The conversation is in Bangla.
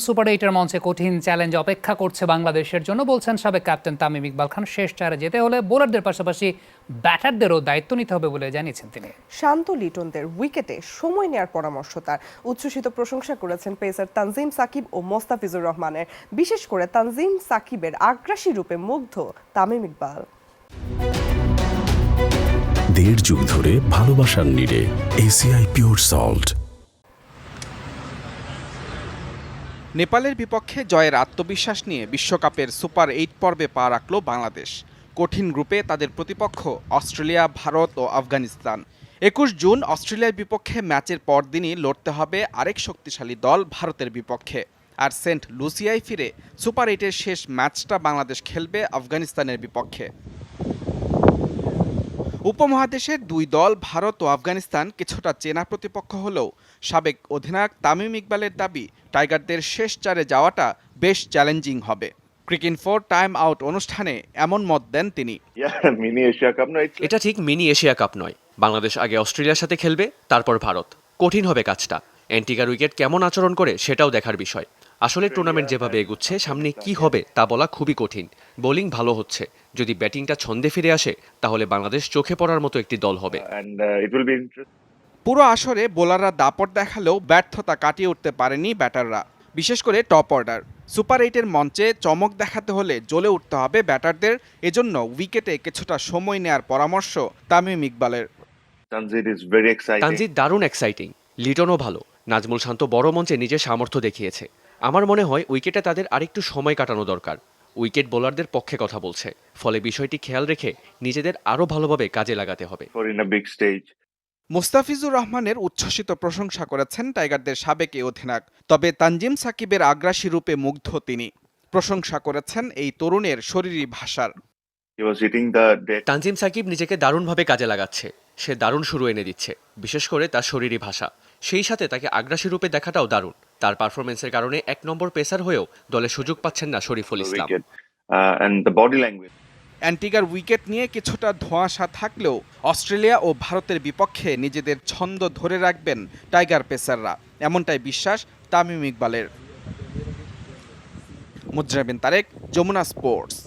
সুপার 8-এর মঞ্চে কঠিন চ্যালেঞ্জ অপেক্ষা করছে বাংলাদেশের জন্য বলছেন সাবেক ক্যাপ্টেন তামিম ইকবাল খান। শেষ চারে যেতে হলে বোলারদের পাশাপাশি ব্যাটারদেরও দায়িত্ব নিতে হবে বলে জানিয়েছেন তিনি। শান্ত লিটনদের উইকেটে সময় নেওয়ার পরামর্শ তার। উচ্ছ্বসিত প্রশংসা করেছেন পেসার তানজিম সাকিব ও মোস্তাফিজুর রহমানের। বিশেষ করে তানজিম সাকিবের আগ্রাসী রূপে মুগ্ধ তামিম ইকবাল। দেড় যুগ ধরে ভালোবাসার নিড়ে এসিআই পিওর সল্ট। নেপালের বিপক্ষে জয়ের আত্মবিশ্বাস নিয়ে বিশ্বকাপের সুপার 8 পর্বে পা রাখল বাংলাদেশ। কঠিন গ্রুপে তাদের প্রতিপক্ষ অস্ট্রেলিয়া, ভারত ও আফগানিস্তান। 21 জুন অস্ট্রেলিয়ার বিপক্ষে ম্যাচের পরদিনই লড়তে হবে আরেক শক্তিশালী দল ভারতের বিপক্ষে। আর সেন্ট লুসিয়ায় ফিরে সুপার 8-এর শেষ ম্যাচটা বাংলাদেশ খেলবে আফগানিস্তানের বিপক্ষে। উপমহাদেশের দুই দল ভারত ও আফগানিস্তান কিছুটা চেনা প্রতিপক্ষ হলেও সাবেক অধিনায়ক তামিম ইকবালের দাবি টাইগারদের শেষ চারে যাওয়াটা বেশ চ্যালেঞ্জিং হবে। ক্রিকেট ফর টাইম আউট অনুষ্ঠানে এমন মত দেন তিনি। এটা ঠিক মিনি এশিয়া কাপ নয়। বাংলাদেশ আগে অস্ট্রেলিয়ার সাথে খেলবে, তারপর ভারত। কঠিন হবে কাজটা। অ্যান্টিগার উইকেট কেমন আচরণ করে সেটাও দেখার বিষয়। আসলে টুর্নামেন্ট যেভাবে এগুচ্ছে সামনে কি হবে তা বলা খুবই কঠিন। বোলিং ভালো হচ্ছে, যদি ব্যাটিংটা ছন্দে ফিরে আসে তাহলে বাংলাদেশ চোখে পড়ার মতো একটি দল হবে। পুরো আসরে বোলাররা দাপট দেখালেও ব্যর্থতা কাটিয়ে উঠতে পারেনি ব্যাটাররা, বিশেষ করে টপ অর্ডার। সুপার 8-এর মঞ্চে চমক দেখাতে হলে জ্বলে উঠতে হবে ব্যাটারদের। এজন্য উইকেটে কিছুটা সময় নেয়ার পরামর্শ তামিম ইকবালের। তানজিদ দারুণ এক্সাইটিং, লিটনও ভালো। নাজমুল শান্ত বড় মঞ্চে নিজের সামর্থ্য দেখিয়েছে। আমার মনে হয় উইকেটে তাদের আরেকটু সময় কাটানো দরকার। উইকেট বোলারদের পক্ষে কথা বলছে, ফলে বিষয়টি খেয়াল রেখে নিজেদের আরও ভালোভাবে কাজে লাগাতে হবে। মুস্তাফিজুর রহমানের উচ্ছ্বসিত প্রশংসা করেছেন টাইগারদের সাবেক এই অধিনায়ক। তবে তানজিম সাকিবের আগ্রাসী রূপে মুগ্ধ তিনি। প্রশংসা করেছেন এই তরুণের শরীরী ভাষার। তানজিম সাকিব নিজেকে দারুণভাবে কাজে লাগাচ্ছে। সে দারুণ শুরু এনে দিচ্ছে, বিশেষ করে তার শরীরী ভাষা। সেই সাথে তাকে আগ্রাসী রূপে দেখাটাও দারুণ। তার পারফরমেন্সের কারণে 1 নম্বর পেসার হয়েও দলে সুযোগ পাচ্ছেন না শরীফুল ইসলাম। অ্যান্টিগার উইকেট নিয়ে কিছুটা ধোঁয়াশা থাকলেও অস্ট্রেলিয়া ও ভারতের বিপক্ষে নিজেদের ছন্দ ধরে রাখবেন টাইগার পেসাররা, এমনটাই বিশ্বাস তামিম ইকবালের। মুজরাবিন তারেক, যমুনা স্পোর্টস।